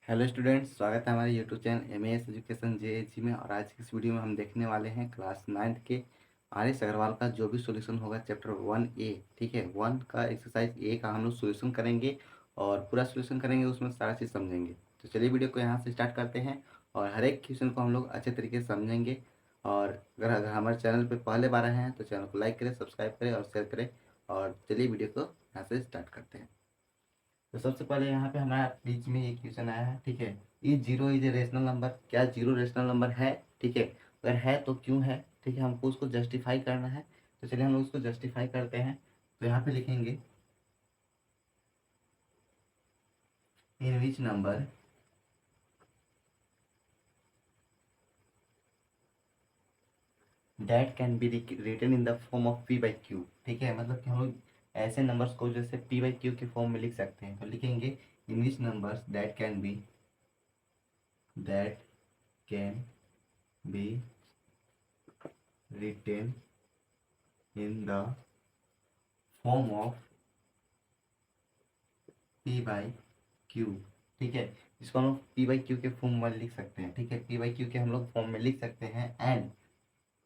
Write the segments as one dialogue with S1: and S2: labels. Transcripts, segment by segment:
S1: Hello students, स्वागत है हमारे YouTube channel MAS education JAG में। और आज की इस वीडियो में हम देखने वाले हैं क्लास 9th के आर एस अग्रवाल का जो भी सॉल्यूशन होगा चैप्टर 1A। ठीक है, 1 का एक्सरसाइज ए का हम लोग सॉल्यूशन करेंगे और पूरा सॉल्यूशन करेंगे, उसमें सारा चीज़ समझेंगे। तो चलिए वीडियो को यहाँ से स्टार्ट करते हैं और हर एक क्वेश्चन को हम लोग अच्छे तरीके से समझेंगे। और अगर हमारे चैनल पर पहले बार आए हैं तो चैनल को लाइक करें, सब्सक्राइब करें और शेयर करें। और चलिए वीडियो को यहाँ से स्टार्ट करते हैं। तो सबसे पहले यहाँ पे हमारा बीच में एक क्वेश्चन आया है। ठीक है, ये zero is a rational number. क्या जीरो रेशनल नंबर है? ठीक है, अगर है तो क्यों है? ठीक है, हमको उसको जस्टिफाई करना है। तो चलिए हम लोग उसको जस्टिफाई करते हैं। तो यहाँ पे लिखेंगे in which number that can be written in the form of P by Q. ठीक है, मतलब कि हम लोग ऐसे नंबर्स को जैसे पी बाई क्यू के फॉर्म में लिख सकते हैं। तो लिखेंगे in which numbers that can be written in the form of P by Q. ठीक है, इसको हम लोग पी बाई क्यू के फॉर्म में लिख सकते हैं। ठीक है, पी बाई क्यू के हम लोग फॉर्म में लिख सकते हैं।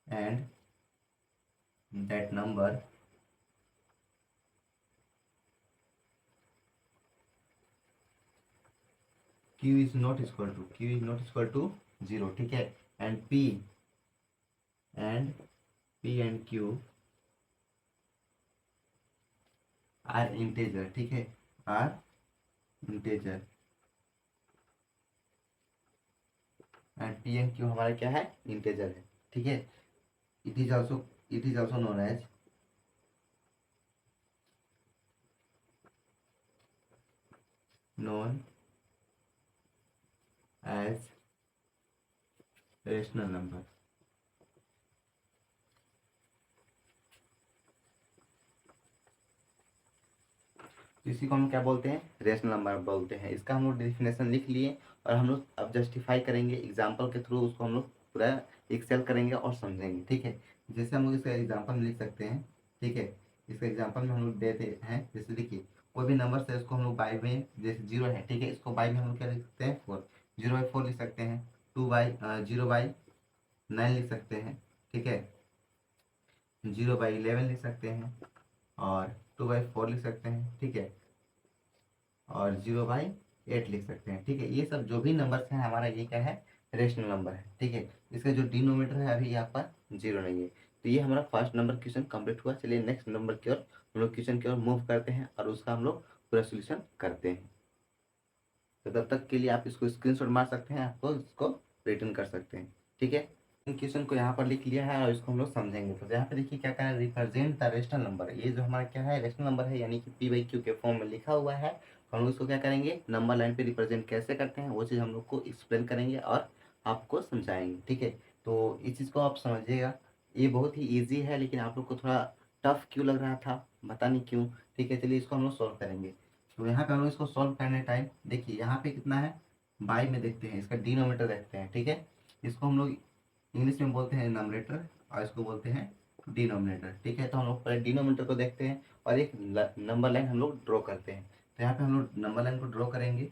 S1: And that number Q is not equal to zero. ठीक है, and and P and Q are integer. ठीक है, are integer and P and Q हमारा क्या है? इंटेजर है। ठीक है, it is also known as rational number. इसी को हम क्या बोलते हैं? रेशनल नंबर बोलते हैं। इसका हम लोग डेफिनेशन लिख लिए और हम लोग अब जस्टिफाई करेंगे एग्जाम्पल के थ्रू। उसको हम लोग पूरा एक्सेल करेंगे और समझेंगे। ठीक है, जैसे हम लोग इसका एग्जाम्पल में लिख सकते हैं। ठीक है, इसका एग्जाम्पल में हम लोग देते हैं। जैसे देखिए, कोई भी नंबर से इसको हम लोग बाई में, जैसे जीरो है। ठीक है, इसको बाई में हम लोग क्या लिख सकते हैं? 4। 0/4 लिख सकते हैं। 0/9 लिख सकते हैं। ठीक है, 0/11 लिख सकते हैं और 2/4 लिख सकते हैं। ठीक है, और 0/8 लिख सकते हैं। ठीक है, ये सब जो भी नंबर्स हैं हमारा ये क्या है? रेशनल नंबर है। ठीक है, इसका जो डिनोमीटर है अभी यहाँ पर जीरो नहीं है। तो ये हमारा फर्स्ट नंबर क्वेश्चन कंप्लीट हुआ। चलिए नेक्स्ट नंबर की ओर हम लोग क्वेश्चन की ओर मूव करते हैं और उसका हम लोग पूरा सोल्यूशन करते हैं। तो तब तक के लिए आप इसको स्क्रीनशॉट मार सकते हैं, आपको इसको रिटर्न कर सकते हैं। ठीक है, क्वेश्चन को यहाँ पर लिख लिया है और इसको हम लोग समझेंगे। तो यहाँ पे देखिए क्या कहा है? Represent the rational number. ये जो हमारा क्या है? रेशनल नंबर है, यानी कि पी बाई क्यू के फॉर्म में लिखा हुआ है। तो हम लोग इसको क्या करेंगे? नंबर लाइन पे रिप्रेजेंट कैसे करते हैं वो चीज़ हम लोग को एक्सप्लेन करेंगे और आपको समझाएंगे। ठीक है, तो इस चीज़ को आप समझिएगा। ये बहुत ही ईजी है, लेकिन आप लोग को थोड़ा टफ क्यों लग रहा था, पता नहीं क्यों। ठीक है, चलिए इसको हम लोग सॉल्व करेंगे। तो यहाँ पे हम लोग इसको सॉल्व करने टाइम देखिए यहाँ पे कितना है? बाई में देखते हैं, इसका डिनोमीटर देखते हैं। ठीक है, इसको हम लोग इंग्लिश में बोलते हैं नंबरेटर और इसको बोलते हैं डिनोमिनेटर। ठीक है, तो हम लोग पहले डिनोमिनेटर को देखते हैं और एक नंबर लाइन हम लोग ड्रॉ करते हैं। तो यहाँ पे हम लोग नंबर लाइन को ड्रॉ करेंगे।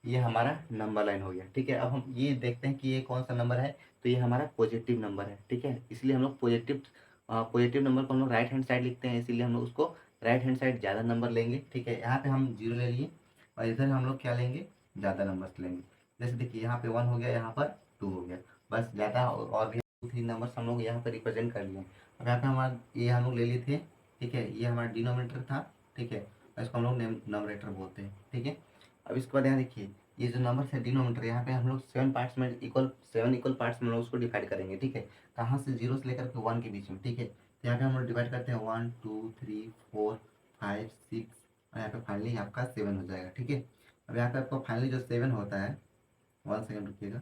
S1: ये हमारा नंबर लाइन हो गया। ठीक है, अब हम ये देखते हैं कि ये कौन सा नंबर है। तो ये हमारा पॉजिटिव नंबर है। ठीक है, इसलिए हम लोग पॉजिटिव नंबर को हम लोग राइट हैंड साइड लिखते हैं, इसीलिए हम लोग उसको राइट हैंड साइड ज़्यादा नंबर लेंगे। ठीक है, यहाँ पे हम जीरो ले लिए और इधर हम लोग क्या लेंगे? ज़्यादा नंबर लेंगे। जैसे देखिए यहाँ पे 1 हो गया, यहाँ पर 2 हो गया। बस ज़्यादा और भी 2-3 नंबर्स हम लोग यहाँ पर रिप्रेजेंट कर लिए। अब यहाँ पे हमारा ये हम लोग ले लिए थे। ठीक है, ये हमारा डिनोमिनेटर था। ठीक है, और इसको हम लोग नंबरेटर बोलते हैं। ठीक है, अब इसके बाद यहाँ देखिए, ये जो नंबर है डिनोमीटर, यहाँ पे हम लोग 7 पार्ट्स में सेवन इक्वल पार्ट्स में हम लोग उसको डिवाइड करेंगे। ठीक है, कहाँ से? 0 से लेकर के 1 के बीच में। ठीक है, तो यहाँ पे हम लोग डिवाइड करते हैं 1 2 3 4 5 6 और यहाँ पे फाइनली आपका 7 हो जाएगा। ठीक है, अब यहाँ पे आपका फाइनली जो 7 होता है, 1 सेकेंड रुकिएगा।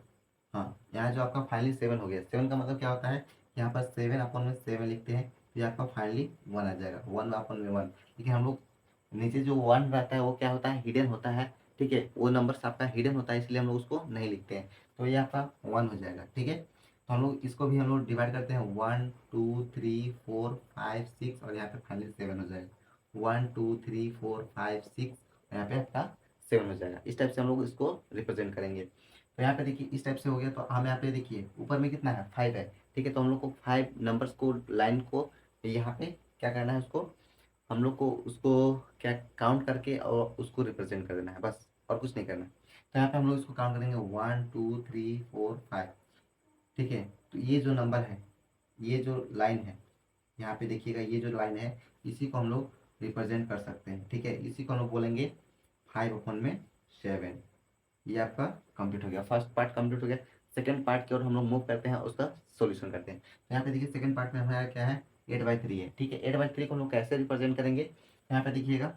S1: हाँ, यहाँ जो आपका फाइनली 7 हो गया, 7 का मतलब क्या होता है? यहाँ पर 7/7 लिखते हैं तो ये आपका फाइनली 1 आ जाएगा, 1/1। लेकिन हम लोग नीचे जो 1 रहता है वो क्या होता है? हिडन होता है। ठीक है, वो नंबर आपका हिडन होता है, इसलिए हम लोग उसको नहीं लिखते हैं। तो ये आपका 1 हो जाएगा। ठीक है, तो हम लोग इसको भी हम लोग डिवाइड करते हैं 1 2 3 4 5 6 और यहाँ पे फाइनली 7 हो जाएगा। 1 2 3 4 5 6 यहाँ पे आपका 7 हो जाएगा। इस टाइप से हम लोग इसको रिप्रेजेंट करेंगे। तो यहाँ पे देखिए इस टाइप से हो गया। तो हम यहाँ पे देखिए ऊपर में कितना है 5 है, ठीक है। तो हम लोग को 5 नंबर्स को लाइन को यहाँ पे क्या करना है, उसको हम लोग को उसको क्या काउंट करके और उसको रिप्रेजेंट कर देना है बस, और कुछ नहीं करना है। तो यहाँ पे हम लोग इसको काउंट करेंगे 1 2 3 4 5, ठीक है। तो ये जो नंबर है, ये जो लाइन है, यहाँ पे देखिएगा ये जो लाइन है, इसी को हम लोग रिप्रेजेंट कर सकते हैं, ठीक है। इसी को हम लोग बोलेंगे 5/7। ये आपका कंप्लीट हो गया, फर्स्ट पार्ट कंप्लीट हो गया। सेकंड पार्ट की ओर हम लोग मूव करते हैं, उसका सॉल्यूशन करते हैं। तो यहाँ पे देखिए सेकंड पार्ट में हमारा क्या है, 8/3 है, ठीक है। 8/3 को हम लोग कैसे रिप्रेजेंट करेंगे, यहाँ पे देखिएगा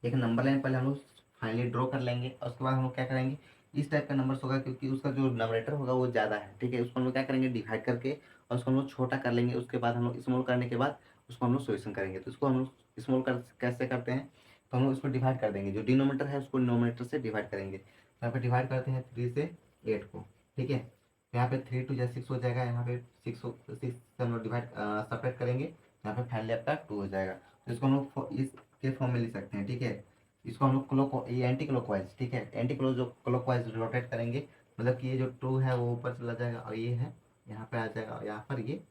S1: एक नंबर लाइन पहले हम लोग फाइनली ड्रॉ कर लेंगे, और उसके बाद हम लोग क्या करेंगे, इस टाइप का नंबर्स होगा, क्योंकि उसका जो नंबरेटर होगा वो ज़्यादा है, ठीक है। उसको हम लोग क्या करेंगे, डिवाइड करके और उसको हम लोग छोटा कर लेंगे। उसके बाद हम लोग स्मॉल करने के बाद उसको हम लोग सोल्यूशन करेंगे। तो इसको हम लोग स्मॉल कर कैसे करते हैं, तो हम लोग इसको डिवाइड कर देंगे, जो डिनोमीटर है उसको डिनोमीटर से डिवाइड करेंगे। तो यहाँ पे डिवाइड करते हैं 3 से 8 को, ठीक है। तो यहाँ पे 3 2 जा 6 हो जाएगा, यहाँ पे 6 से हम लोग डिवाइड सेपरेट करेंगे, यहाँ पे फाइनली आपका 2 हो जाएगा। तो इसको हम लोग इसके फॉर्म में लिख सकते हैं, ठीक है। इसको हम लोग ये एंटी क्लॉकवाइज, ठीक है, एंटी क्लॉकवाइज रोटेट करेंगे। मतलब कि ये जो 2 है वो ऊपर चला जाएगा, और ये है यहाँ पे आ जाएगा, और यहाँ पर ये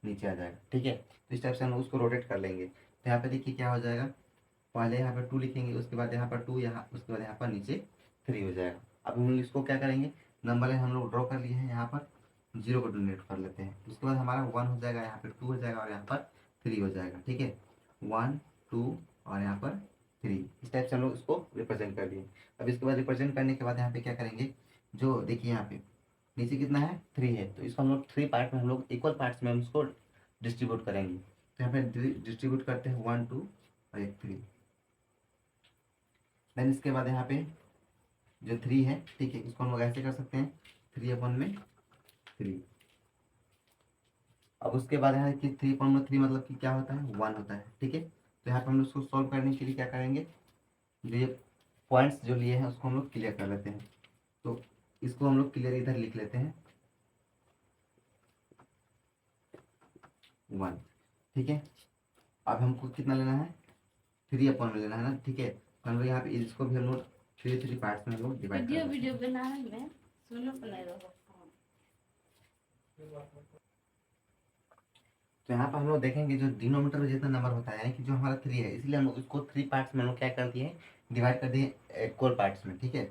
S1: नीचे आ जाएगा, ठीक है। तो इस टाइप से हम लोग उसको रोटेट कर लेंगे। तो यहाँ पे देखिए क्या हो जाएगा, पहले यहाँ पर 2 लिखेंगे, उसके बाद यहाँ पर 2, यहाँ उसके बाद यहाँ पर नीचे 3 हो जाएगा। अब हम लोग इसको क्या करेंगे, नंबर लाइन हम लोग ड्रॉ कर लिए हैं, यहाँ पर 0 को डोनेट कर लेते हैं। उसके बाद हमारा 1 हो जाएगा, यहाँ पर 2 हो जाएगा, और यहाँ पर 3 हो जाएगा, ठीक है। 1 2 और यहाँ पर 3, इस टाइप से हम लोग इसको रिप्रेजेंट कर लिए। अब इसके बाद रिप्रेजेंट करने के बाद यहाँ पे क्या करेंगे, जो देखिए यहाँ पे नीचे कितना है 3 है, तो इसको हम लोग 3 पार्ट में हम लोग इक्वल पार्ट्स में हम इसको डिस्ट्रीब्यूट करेंगे। तो यहाँ पे डिस्ट्रीब्यूट करते हैं 1 2 और एक 3। देन इसके बाद यहाँ पे जो 3 है, ठीक है, इसको हम लोग ऐसे कर सकते हैं 3/3। अब उसके बाद यहाँ कि 3/3 मतलब कि क्या होता है, 1 होता है, ठीक है। तो यहाँ पे हम लोग उसको सॉल्व करने के लिए क्या करेंगे, जो ये पॉइंट्स जो लिए हैं उसको हम लोग क्लियर कर लेते हैं। तो इसको हम लोग क्लियर इधर लिख लेते हैं 1, ठीक है। अब हमको कितना लेना है, 3/में लेना है ना, ठीक है। तो हम लोग यहाँ पे इसको भी हम लोग 3 पार्ट्स में हम लोग डिवाइड कर देते हैं।
S2: बनाने में सुनो बनाए रहो।
S1: तो यहाँ पर हम लोग देखेंगे जो डिनोमीटर में जितना नंबर होता है, यानी कि जो हमारा 3 है, इसलिए हम लोग इसको 3 पार्ट्स में हम लोग क्या कर दिए, डिवाइड कर दिए इक्वल पार्ट्स में, ठीक है।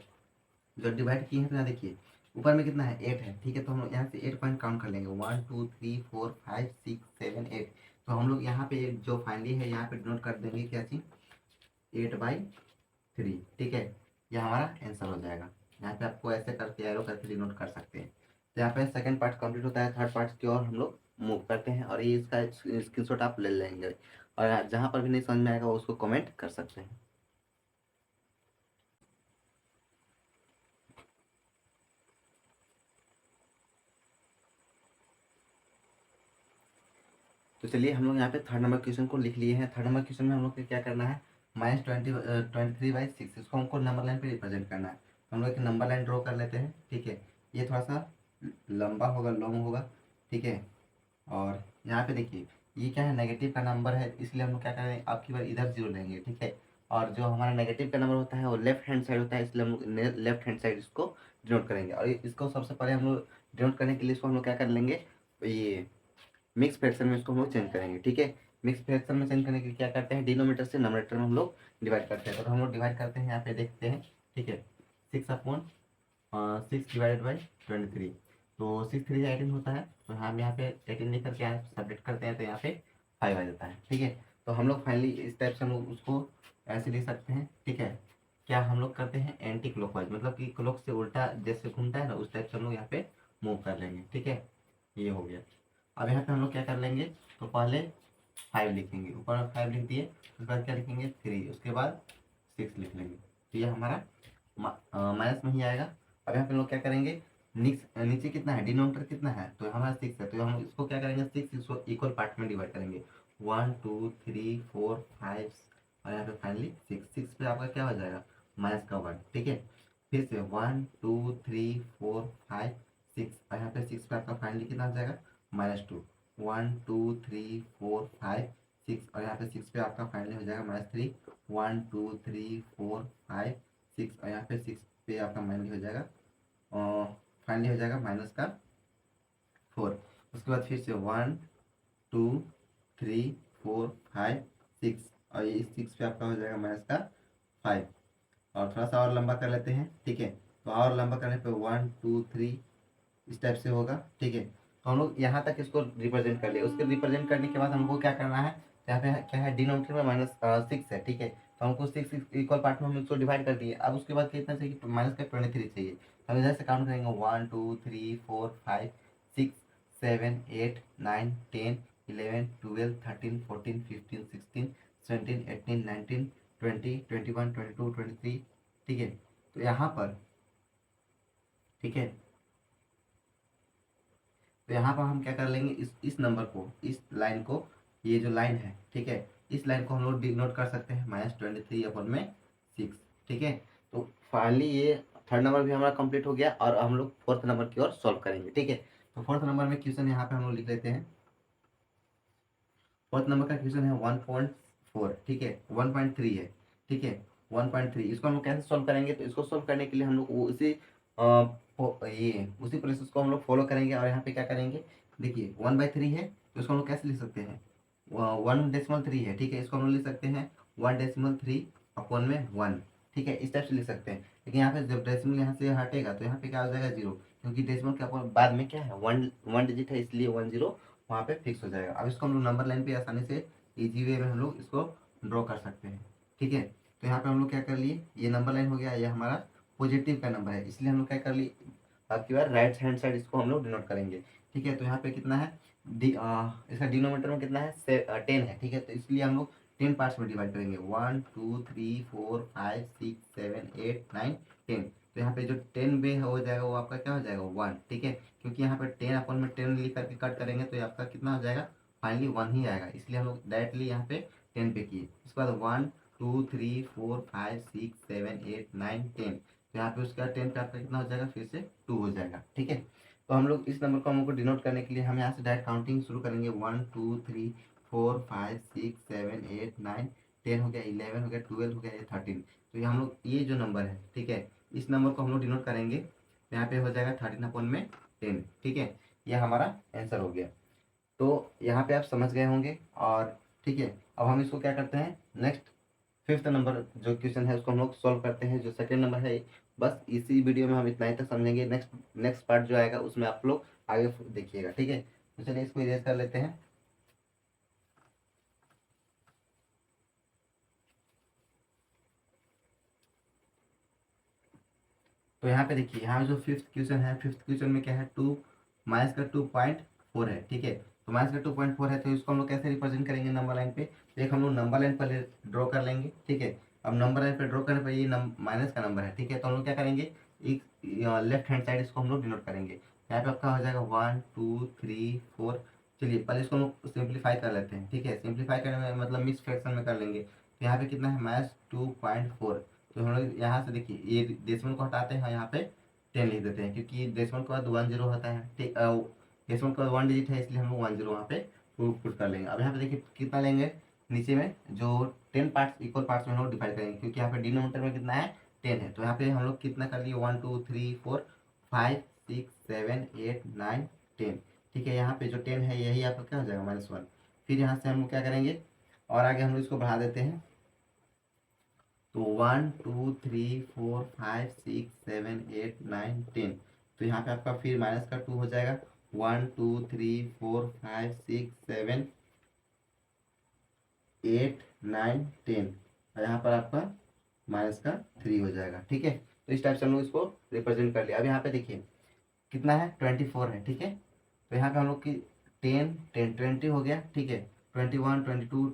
S1: जो डिवाइड किए हैं तो यहाँ देखिए ऊपर में कितना है 8 है, ठीक है। तो हम लोग यहाँ से 8 पॉइंट काउंट कर लेंगे, 1 2 3 4 5 6 7 8। तो हम लोग यहाँ पे जो फाइनली है यहाँ पे डिनोट कर देंगे क्या चीज, 8/3, ठीक है। यह हमारा आंसर हो जाएगा। यहाँ पे आपको ऐसे करके एरो करके डिनोट कर सकते हैं। तो यहाँ पे सेकंड पार्ट कंप्लीट होता है, थर्ड पार्ट की ओर हम लोग मूव करते हैं, और ये इसका स्क्रीनशॉट आप ले लेंगे, और जहाँ पर भी नहीं समझ में आएगा वो उसको कमेंट कर सकते हैं। तो चलिए हम लोग यहाँ पे थर्ड नंबर क्वेश्चन को लिख लिए हैं। थर्ड नंबर क्वेश्चन में हम लोग को क्या करना है, -23/6, इसको हमको नंबर लाइन पे रिप्रेजेंट करना है। तो हम लोग एक नंबर लाइन ड्रॉ कर लेते हैं, ठीक है। ये थोड़ा सा लंबा होगा, लॉन्ग होगा, ठीक है। और यहाँ पे देखिए ये क्या है, नेगेटिव का नंबर है, इसलिए हम लोग क्या करेंगे, आपकी बार इधर 0 लेंगे, ठीक है। और जो हमारा नेगेटिव का नंबर होता है वो लेफ्ट हैंड साइड होता है, इसलिए हम लोग लेफ्ट हैंड साइड इसको डिनोट करेंगे। और इसको सबसे पहले हम लोग डिनोट करने के लिए इसको हम लोग क्या कर लेंगे, ये मिक्स फ्रैक्शन में इसको हम लोग चेंज करेंगे, ठीक है। मिक्स फ्रैक्शन में चेंज करने के लिए क्या करते हैं, डिनोमीटर से नोमिनेटर में हम लोग डिवाइड करते हैं। तो हम लोग डिवाइड करते हैं, यहाँ पे देखते हैं, ठीक है। 6/6 / 23, तो 6 3 18 होता है। तो हम यहाँ पे 18 लिख करके यहाँ सब्ट्रैक्ट करते हैं, तो यहाँ पे 5 आ जाता है, ठीक है। तो हम लोग फाइनली इस टाइप से हम लोग उसको ऐसे लिख सकते हैं, ठीक है। क्या हम लोग करते हैं एंटी क्लॉकवाइज, मतलब कि क्लॉक से उल्टा जैसे घूमता है ना, उस टाइप से हम लोग यहाँ पे मूव कर लेंगे, ठीक है। ये हो गया। अब यहाँ पे हम लोग क्या कर लेंगे, तो पहले 5 लिखेंगे, ऊपर 5 लिख दिए, उसके बाद क्या लिखेंगे 3, उसके बाद 6 लिख लेंगे। तो ये हमारा माइनस में ही आएगा। अब यहाँ पे हम लोग क्या करेंगे, नीचे कितना है, डिनोमीटर कितना है, तो हमारा 6 है। तो हम इसको क्या करेंगे, 6 इसको इक्वल पार्ट में डिवाइड करेंगे, 1 2 3 4 5, और यहाँ पे फाइनली 6 पे आपका क्या हो जाएगा, -1, ठीक है। फिर से 1 2 3 4 5 6, और यहाँ पे 6 पे आपका फाइनली कितना हो जाएगा, -2, 1 2 3 4 5 6 और यहाँ पे 6 पे आपका फाइनली हो जाएगा -3, 1 2 3 4 5 6 और यहाँ पे 6 पे आपका फाइनली हो जाएगा -4। उसके बाद फिर से 1 2 3 4 5 6 और ये 6 पे आपका हो जाएगा -5 और थोड़ा सा और लंबा कर लेते हैं, ठीक है। तो और लंबा करने पे 1 2 3 इस टाइप से होगा, ठीक है। तो हम लोग यहाँ तक इसको रिप्रेजेंट कर लिए। उसके रिप्रेजेंट करने के बाद हमको क्या करना है, यहाँ पे क्या है, डिनोमिनेटर में -6 है, ठीक है। तो हमको 6 इक्वल पार्ट में हम इसको डिवाइड कर दिए। अब उसके बाद कितना चाहिए, -23 चाहिए। तो हम इधर से काउंट करेंगे 1 2 3 4 5 6 7 8 9 10 11 12 13 14 15 16 17 18 19 20 21 22 23, ठीक है। तो यहाँ पर, ठीक है, तो यहाँ पर हम क्या कर लेंगे, इस नंबर को, इस लाइन को, ये जो लाइन है, ठीक है, इस लाइन को हम लोग डिनोट कर सकते हैं -23/6, ठीक है। तो फाइनली ये थर्ड नंबर भी हमारा कंप्लीट हो गया और हम लोग फोर्थ नंबर की ओर सॉल्व करेंगे, ठीक है। तो फोर्थ नंबर में क्वेश्चन यहाँ पे हम लोग लिख लेते हैं। फोर्थ नंबर का क्वेश्चन है 1.4, ठीक है, 1.3 है, ठीक है, 1.3। इसको हम लोग कैसे सॉल्व करेंगे, तो इसको सॉल्व करने के लिए हम लोग ये उसी प्रोसेस को हम लोग फॉलो करेंगे और यहाँ पे क्या करेंगे, देखिए 1/3 है तो इसको हम लोग कैसे लिख सकते हैं, 1.3 है, ठीक है। इसको हम लोग लिख सकते हैं 1/3/1, ठीक है, इस टाइप से लिख सकते हैं। लेकिन यहाँ पे जब डेसिमल यहाँ से हटेगा तो यहाँ पे क्या हो जाएगा 0, क्योंकि डेसिमल के बाद में क्या है, वन डिजिट है, इसलिए 10 वहाँ पे फिक्स हो जाएगा। अब इसको हम लोग नंबर लाइन पे आसानी से इजी वे में हम लोग इसको ड्रॉ कर सकते हैं, ठीक है। तो यहाँ पे हम लोग क्या कर लिए, ये नंबर लाइन हो गया, ये हमारा पॉजिटिव का नंबर है, इसलिए हम लोग क्या कर लिए, आपकी बार राइट हैंड साइड इसको हम लोग डिनोट करेंगे, ठीक है। तो यहाँ पे कितना है, इसका डिनोमीटर में कितना है, 10 है, ठीक है। तो इसलिए हम लोग 10 पार्ट्स में डिवाइड करेंगे, 1 2 3 4 5 6 7 8 9 10। तो यहाँ पे जो 10 बे हो जाएगा वो आपका क्या हो जाएगा, 1, ठीक है। क्योंकि यहाँ पे 10/10 लिख करके कट करेंगे तो आपका कितना हो जाएगा, फाइनली 1 ही आएगा, इसलिए हम लोग डायरेक्टली यहाँ पे 10 पे किए। उसके बाद 1 2 3 4 5 6 7 8 9 10। तो यहाँ पे उसका 10 पे आपका कितना हो जाएगा, फिर से 2 हो जाएगा, ठीक है। तो हम लोग इस नंबर को हमको डिनोट करने के लिए हम यहाँ से डायरेक्ट काउंटिंग शुरू करेंगे, 1 2 3 4 5 6 7 8 9 10 हो गया, 11 हो गया, 12 हो गया, ये 13। तो ये हम लोग ये जो नंबर है, ठीक है, इस नंबर को हम लोग डिनोट करेंगे, यहाँ पे हो जाएगा 13/10, ठीक है। ये हमारा आंसर हो गया। तो यहाँ पे आप समझ गए होंगे और ठीक है। अब हम इसको क्या करते हैं, नेक्स्ट फिफ्थ नंबर जो क्वेश्चन है उसको हम लोग सॉल्व करते हैं, जो सेकंड नंबर है। बस इसी वीडियो में हम इतना ही तक समझेंगे, नेक्स्ट पार्ट जो आएगा उसमें आप लोग आगे देखिएगा, ठीक है। तो चलिए इसको इरेज कर लेते हैं। तो यहाँ पे देखिए, यहाँ जो फिफ्थ क्वेश्चन है, फिफ्थ क्वेश्चन में क्या है, -2.4 है, ठीक है। तो -2.4 है तो इसको हम लोग कैसे रिप्रेजेंट करेंगे नंबर लाइन पे, तो एक हम लोग नंबर लाइन पहले ड्रॉ कर लेंगे, ठीक है। अब नंबर लाइन पे ड्रॉ करने पर ये माइनस का नंबर है, ठीक है। तो हम लोग क्या करेंगे, एक लेफ्ट हैंड साइड इसको हम लोग डिनोट करेंगे। यहाँ पे आपका हो जाएगा 1 2 3 4। चलिए पहले इसको हम लोग सिंप्लीफाई कर लेते हैं, ठीक है। सिंप्लीफाई करने में मतलब मिक्स फ्रैक्शन में कर लेंगे। तो यहाँ पे कितना है, -2.4। तो हम लोग यहाँ से देखिए, ये डेसिमल को हटाते हैं, यहाँ पे 10 लिख देते हैं, क्योंकि डेसिमल के बाद 10 होता है, ठीक। डेसिमल के बाद 1 डिजिट है, इसलिए हम लोग 10 वहाँ पे पुट कर लेंगे। अब यहाँ पे देखिए कितना लेंगे, नीचे में जो 10 पार्ट्स इक्वल पार्ट्स में हम लोग डिवाइड करेंगे, क्योंकि यहाँ पे डिनोमिनेटर में कितना है, 10 है। तो यहाँ पे हम लोग कितना कर लिए, 1 2 3 4 5 6 7 8 9 10, ठीक है। यहाँ पे जो 10 है यही आपका क्या हो जाएगा, -1। फिर यहाँ से हम लोग क्या करेंगे, और आगे हम लोग इसको बढ़ा देते हैं। तो 1 2 3 4 5 6 7 8 9 10। तो यहाँ पे आपका फिर माइनस का 2 हो जाएगा, 1 2 3 4 5 6 7 8 9 10। और यहाँ पर आपका -3 हो जाएगा, ठीक है। तो इस टाइप से हम लोग इसको रिप्रेजेंट कर लिया। अब यहाँ पे देखिए कितना है, 24 है, ठीक है। तो यहाँ पे हम लोग की 10 10 20 हो गया, ठीक है। 21 22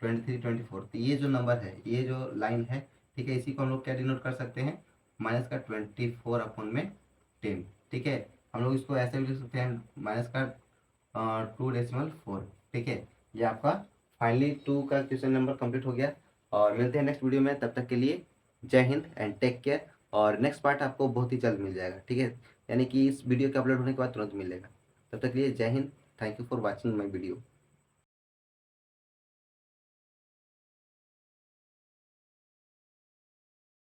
S1: 23 24। तो ये जो नंबर है, ये जो लाइन है, ठीक है, इसी को हम लोग क्या डिनोट कर सकते हैं, -24/10, ठीक है। हम लोग इसको ऐसे भी लिख सकते हैं, -2.4, ठीक है। ये आपका फाइनली 2 का क्वेश्चन नंबर कंप्लीट हो गया। और मिलते हैं नेक्स्ट वीडियो में, तब तक के लिए जय हिंद एंड टेक केयर। और नेक्स्ट पार्ट आपको बहुत ही जल्द मिल जाएगा, ठीक है, यानी कि इस वीडियो के अपलोड होने के बाद तुरंत मिलेगा। तब तक के लिए जय Hind, thank you for watching my video.